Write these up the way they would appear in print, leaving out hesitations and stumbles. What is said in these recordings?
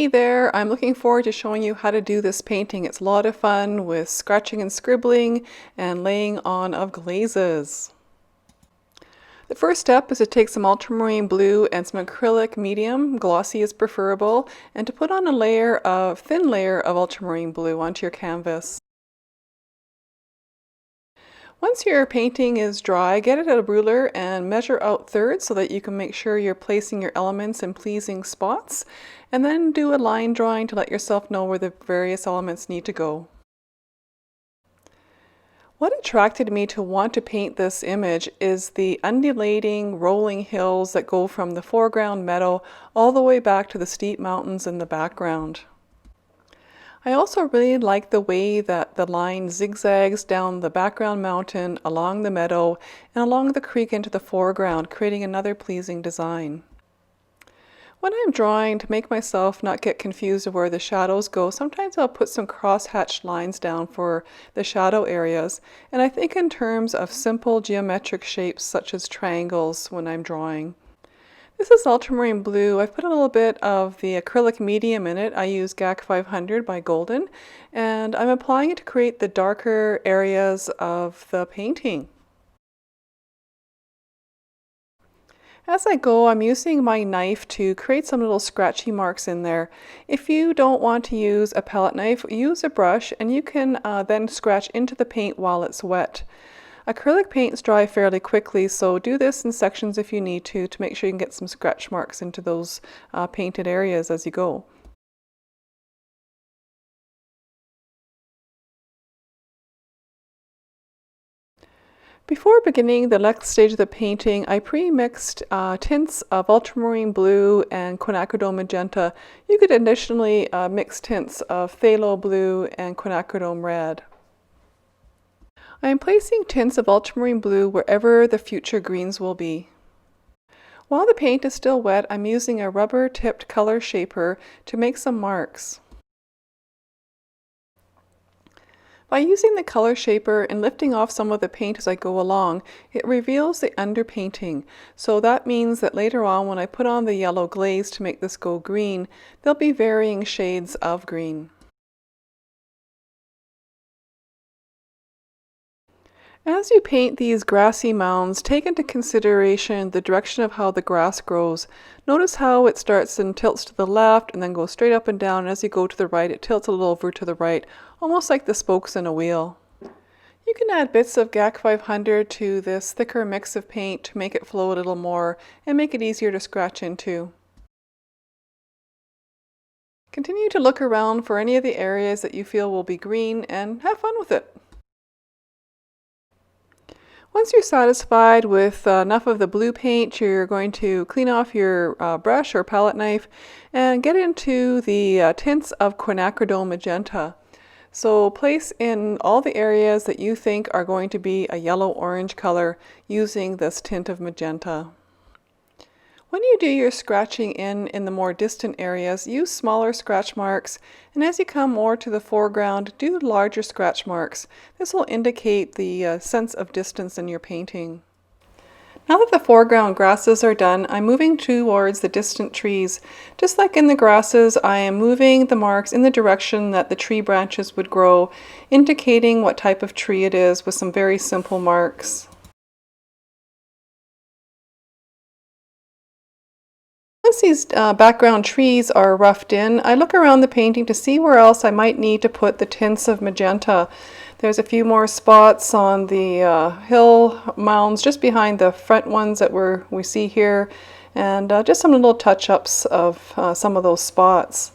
there, I'm looking forward to showing you how to do this painting. It's a lot of fun with scratching and scribbling and laying on of glazes. The first step is to take some ultramarine blue and some acrylic medium, glossy is preferable, and to put on a thin layer of ultramarine blue onto your canvas. Once your painting is dry, get it at a ruler and measure out thirds so that you can make sure you're placing your elements in pleasing spots, and then do a line drawing to let yourself know where the various elements need to go. What attracted me to want to paint this image is the undulating, rolling hills that go from the foreground meadow all the way back to the steep mountains in the background. I also really like the way that the line zigzags down the background mountain, along the meadow, and along the creek into the foreground, creating another pleasing design. When I'm drawing, to make myself not get confused of where the shadows go, sometimes I'll put some cross-hatched lines down for the shadow areas, and I think in terms of simple geometric shapes such as triangles when I'm drawing. This is ultramarine blue. I've put a little bit of the acrylic medium in it. I use GAC 500 by Golden, and I'm applying it to create the darker areas of the painting. As I go, I'm using my knife to create some little scratchy marks in there. If you don't want to use a palette knife, use a brush, and you can then scratch into the paint while it's wet. Acrylic paints dry fairly quickly, so do this in sections if you need to make sure you can get some scratch marks into those painted areas as you go. Before beginning the next stage of the painting, I pre-mixed tints of ultramarine blue and quinacridone magenta. You could additionally mix tints of phthalo blue and quinacridone red. I am placing tints of ultramarine blue wherever the future greens will be. While the paint is still wet, I'm using a rubber-tipped color shaper to make some marks. By using the color shaper and lifting off some of the paint as I go along, it reveals the underpainting. So that means that later on when I put on the yellow glaze to make this go green, there'll be varying shades of green. As you paint these grassy mounds, take into consideration the direction of how the grass grows. Notice how it starts and tilts to the left and then goes straight up and down, and as you go to the right it tilts a little over to the right, almost like the spokes in a wheel. You can add bits of GAC 500 to this thicker mix of paint to make it flow a little more and make it easier to scratch into. Continue to look around for any of the areas that you feel will be green and have fun with it. Once you're satisfied with enough of the blue paint, you're going to clean off your brush or palette knife and get into the tints of quinacridone magenta. So place in all the areas that you think are going to be a yellow-orange color using this tint of magenta. When you do your scratching in the more distant areas, use smaller scratch marks, and as you come more to the foreground, do larger scratch marks. This will indicate the sense of distance in your painting. Now that the foreground grasses are done, I'm moving towards the distant trees. Just like in the grasses, I am moving the marks in the direction that the tree branches would grow, indicating what type of tree it is with some very simple marks. Once these background trees are roughed in, I look around the painting to see where else I might need to put the tints of magenta. There's a few more spots on the hill mounds just behind the front ones that we see here, and just some little touch-ups of some of those spots.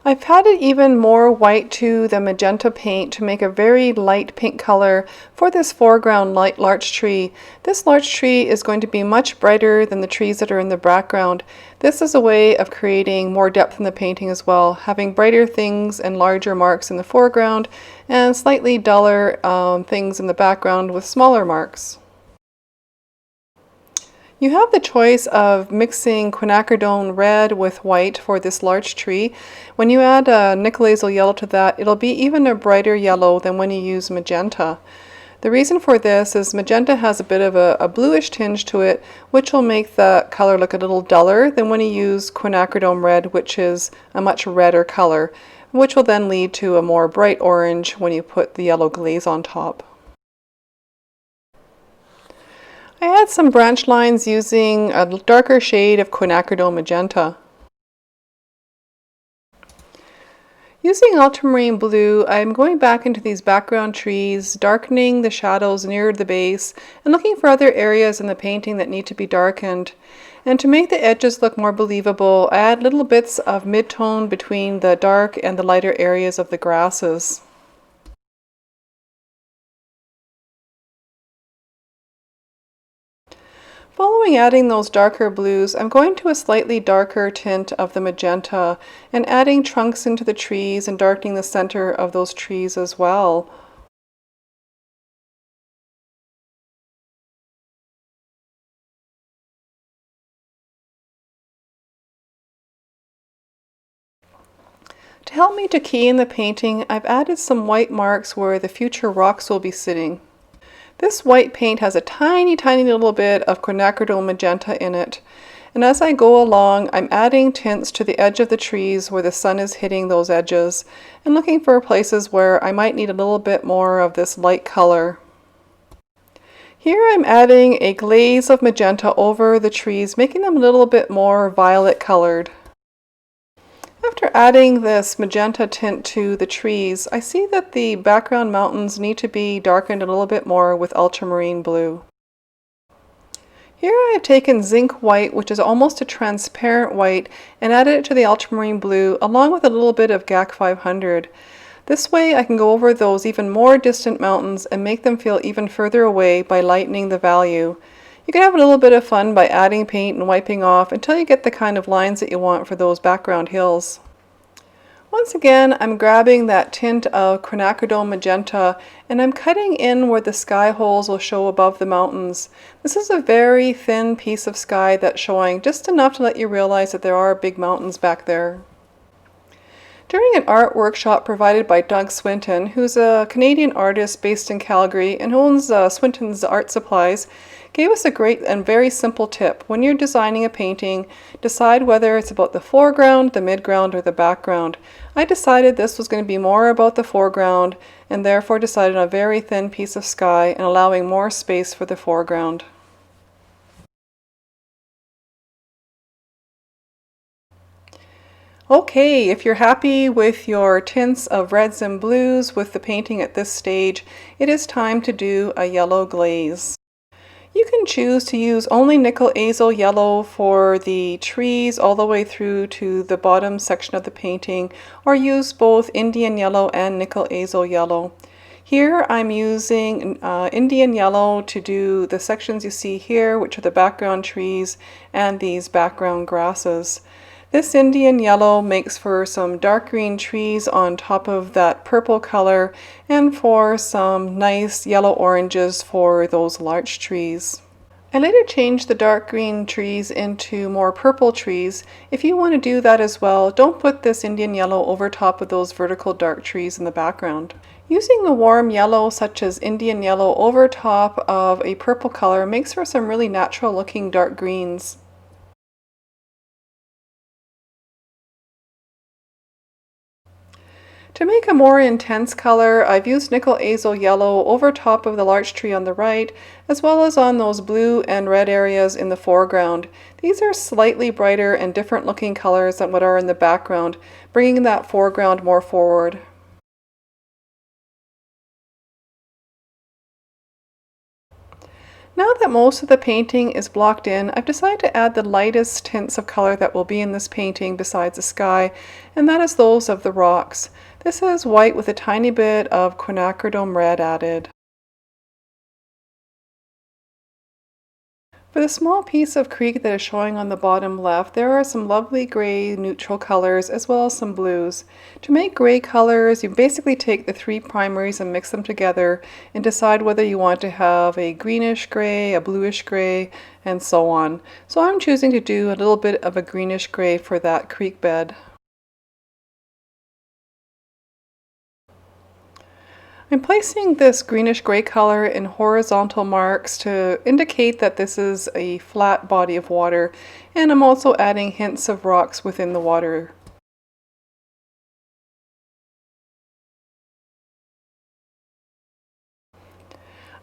I've added even more white to the magenta paint to make a very light pink color for this foreground light larch tree. This larch tree is going to be much brighter than the trees that are in the background. This is a way of creating more depth in the painting as well, having brighter things and larger marks in the foreground and slightly duller things in the background with smaller marks. You have the choice of mixing quinacridone red with white for this large tree. When you add a nickel Azo yellow to that, it'll be even a brighter yellow than when you use magenta. The reason for this is magenta has a bit of a bluish tinge to it, which will make the color look a little duller than when you use quinacridone red, which is a much redder color, which will then lead to a more bright orange when you put the yellow glaze on top. I add some branch lines using a darker shade of quinacridone magenta. Using ultramarine blue, I'm going back into these background trees, darkening the shadows near the base, and looking for other areas in the painting that need to be darkened. And to make the edges look more believable, I add little bits of mid-tone between the dark and the lighter areas of the grasses. Following adding those darker blues, I'm going to a slightly darker tint of the magenta and adding trunks into the trees and darkening the center of those trees as well. To help me to key in the painting, I've added some white marks where the future rocks will be sitting. This white paint has a tiny little bit of quinacridone magenta in it. And as I go along, I'm adding tints to the edge of the trees where the sun is hitting those edges and looking for places where I might need a little bit more of this light color. Here I'm adding a glaze of magenta over the trees, making them a little bit more violet colored. After adding this magenta tint to the trees, I see that the background mountains need to be darkened a little bit more with ultramarine blue. Here I have taken zinc white, which is almost a transparent white, and added it to the ultramarine blue along with a little bit of GAC 500. This way I can go over those even more distant mountains and make them feel even further away by lightening the value. You can have a little bit of fun by adding paint and wiping off until you get the kind of lines that you want for those background hills. Once again, I'm grabbing that tint of quinacridone magenta and I'm cutting in where the sky holes will show above the mountains. This is a very thin piece of sky that's showing just enough to let you realize that there are big mountains back there. During an art workshop provided by Doug Swinton, who's a Canadian artist based in Calgary and owns Swinton's Art Supplies, gave us a great and very simple tip. When you're designing a painting, decide whether it's about the foreground, the midground, or the background. I decided this was going to be more about the foreground and therefore decided on a very thin piece of sky and allowing more space for the foreground. Okay, if you're happy with your tints of reds and blues with the painting at this stage, it is time to do a yellow glaze. You can choose to use only nickel azo yellow for the trees all the way through to the bottom section of the painting, or use both Indian yellow and nickel azo yellow. Here I'm using Indian yellow to do the sections you see here, which are the background trees and these background grasses. This Indian yellow makes for some dark green trees on top of that purple color and for some nice yellow oranges for those larch trees. I later changed the dark green trees into more purple trees. If you want to do that as well, don't put this Indian yellow over top of those vertical dark trees in the background. Using a warm yellow such as Indian yellow over top of a purple color makes for some really natural looking dark greens. To make a more intense color, I've used nickel azo yellow over top of the larch tree on the right, as well as on those blue and red areas in the foreground. These are slightly brighter and different looking colors than what are in the background, bringing that foreground more forward. Now that most of the painting is blocked in, I've decided to add the lightest tints of color that will be in this painting besides the sky, and that is those of the rocks. This is white with a tiny bit of quinacridone red added. For the small piece of creek that is showing on the bottom left, there are some lovely gray neutral colors as well as some blues. To make gray colors, you basically take the three primaries and mix them together and decide whether you want to have a greenish gray, a bluish gray, and so on. So I'm choosing to do a little bit of a greenish gray for that creek bed. I'm placing this greenish gray color in horizontal marks to indicate that this is a flat body of water, and I'm also adding hints of rocks within the water.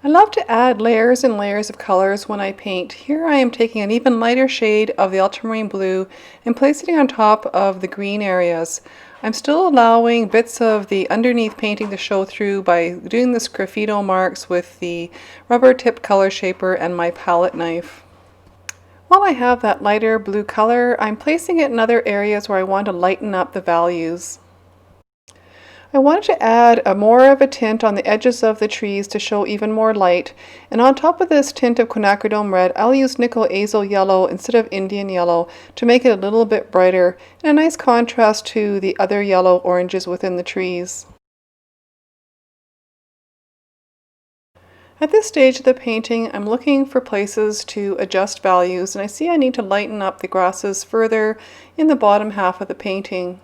I love to add layers and layers of colors when I paint. Here I am taking an even lighter shade of the ultramarine blue and placing it on top of the green areas. I'm still allowing bits of the underneath painting to show through by doing the sgraffito marks with the rubber tip color shaper and my palette knife. While I have that lighter blue color, I'm placing it in other areas where I want to lighten up the values. I wanted to add more of a tint on the edges of the trees to show even more light, and on top of this tint of Quinacridone Red, I'll use nickel Azo Yellow instead of Indian Yellow to make it a little bit brighter and a nice contrast to the other yellow oranges within the trees. At this stage of the painting, I'm looking for places to adjust values, and I see I need to lighten up the grasses further in the bottom half of the painting.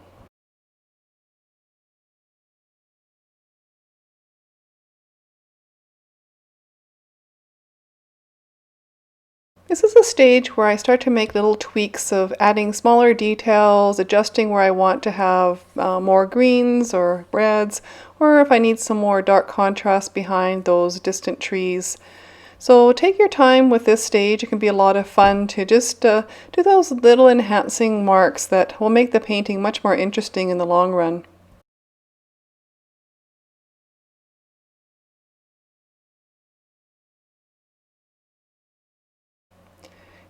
This is a stage where I start to make little tweaks of adding smaller details, adjusting where I want to have more greens or reds, or if I need some more dark contrast behind those distant trees. So take your time with this stage. It can be a lot of fun to just do those little enhancing marks that will make the painting much more interesting in the long run.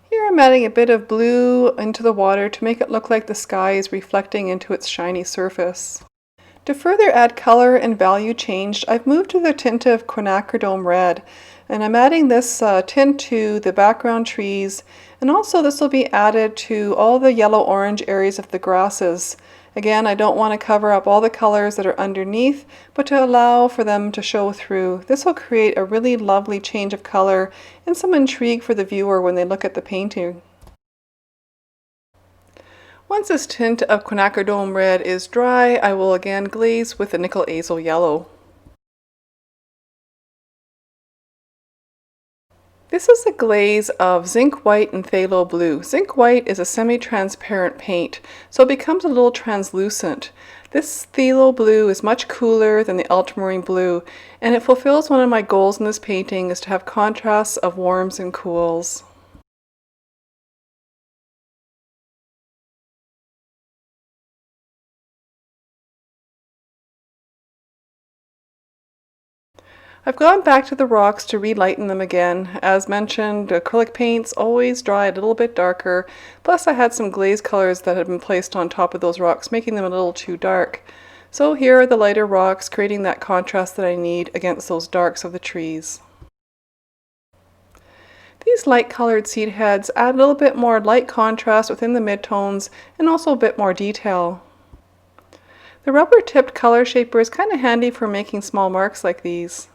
Here I'm adding a bit of blue into the water to make it look like the sky is reflecting into its shiny surface. To further add color and value change, I've moved to the tint of Quinacridone Red, and I'm adding this tint to the background trees, and also this will be added to all the yellow-orange areas of the grasses. Again, I don't want to cover up all the colors that are underneath, but to allow for them to show through. This will create a really lovely change of color and some intrigue for the viewer when they look at the painting. Once this tint of Quinacridone Red is dry, I will again glaze with the nickel Azo Yellow. This is a glaze of Zinc White and Phthalo Blue. Zinc White is a semi-transparent paint, so it becomes a little translucent. This Phthalo Blue is much cooler than the Ultramarine Blue, and it fulfills one of my goals in this painting, is to have contrasts of warms and cools. I've gone back to the rocks to relighten them again. As mentioned, acrylic paints always dry a little bit darker, plus I had some glaze colors that had been placed on top of those rocks, making them a little too dark. So here are the lighter rocks, creating that contrast that I need against those darks of the trees. These light colored seed heads add a little bit more light contrast within the midtones and also a bit more detail. The rubber tipped color shaper is kind of handy for making small marks like these.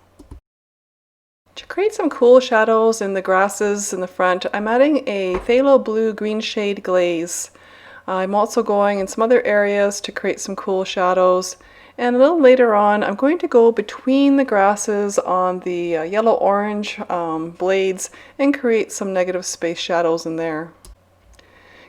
To create some cool shadows in the grasses in the front, I'm adding a Phthalo Blue green shade glaze. I'm also going in some other areas to create some cool shadows. And a little later on, I'm going to go between the grasses on the yellow-orange blades and create some negative space shadows in there.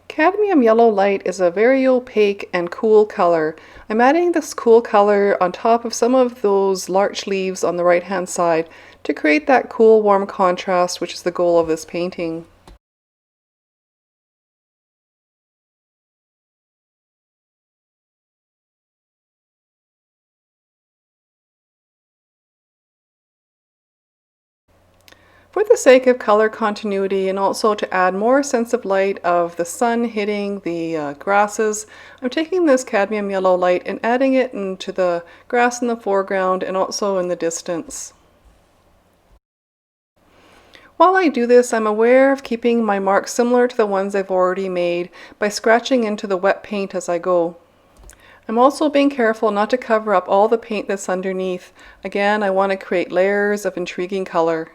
Cadmium Yellow Light is a very opaque and cool color. I'm adding this cool color on top of some of those larch leaves on the right-hand side to create that cool, warm contrast, which is the goal of this painting. For the sake of color continuity and also to add more sense of light of the sun hitting the grasses, I'm taking this cadmium yellow light and adding it into the grass in the foreground and also in the distance. While I do this, I'm aware of keeping my marks similar to the ones I've already made by scratching into the wet paint as I go. I'm also being careful not to cover up all the paint that's underneath. Again, I want to create layers of intriguing color.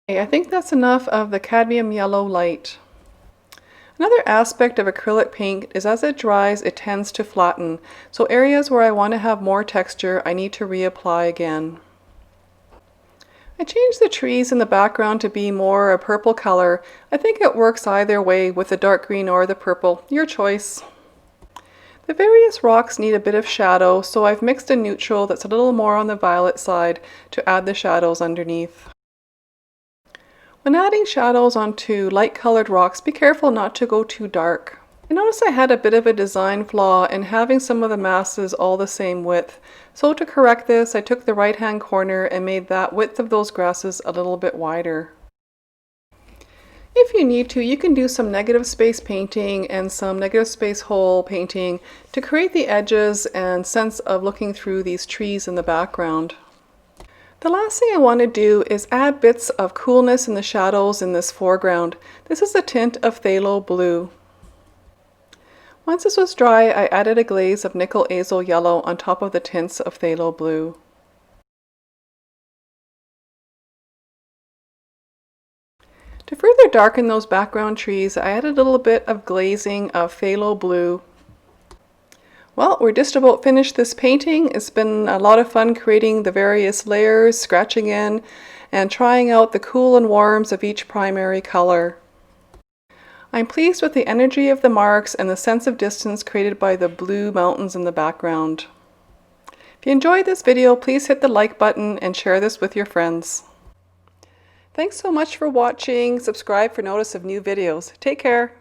I think that's enough of the cadmium yellow light. Another aspect of acrylic paint is as it dries, it tends to flatten. So areas where I want to have more texture, I need to reapply again. I changed the trees in the background to be more a purple color. I think it works either way with the dark green or the purple. Your choice. The various rocks need a bit of shadow, so I've mixed a neutral that's a little more on the violet side to add the shadows underneath. When adding shadows onto light colored rocks, be careful not to go too dark. I noticed I had a bit of a design flaw in having some of the masses all the same width. So to correct this, I took the right hand corner and made that width of those grasses a little bit wider. If you need to, you can do some negative space painting and some negative space hole painting to create the edges and sense of looking through these trees in the background. The last thing I want to do is add bits of coolness in the shadows in this foreground. This is a tint of Phthalo Blue. Once this was dry, I added a glaze of nickel Azo Yellow on top of the tints of Phthalo Blue. To further darken those background trees, I added a little bit of glazing of Phthalo Blue. Well, we're just about finished this painting. It's been a lot of fun creating the various layers, scratching in, and trying out the cool and warms of each primary color. I'm pleased with the energy of the marks and the sense of distance created by the blue mountains in the background. If you enjoyed this video, please hit the like button and share this with your friends. Thanks so much for watching. Subscribe for notice of new videos. Take care.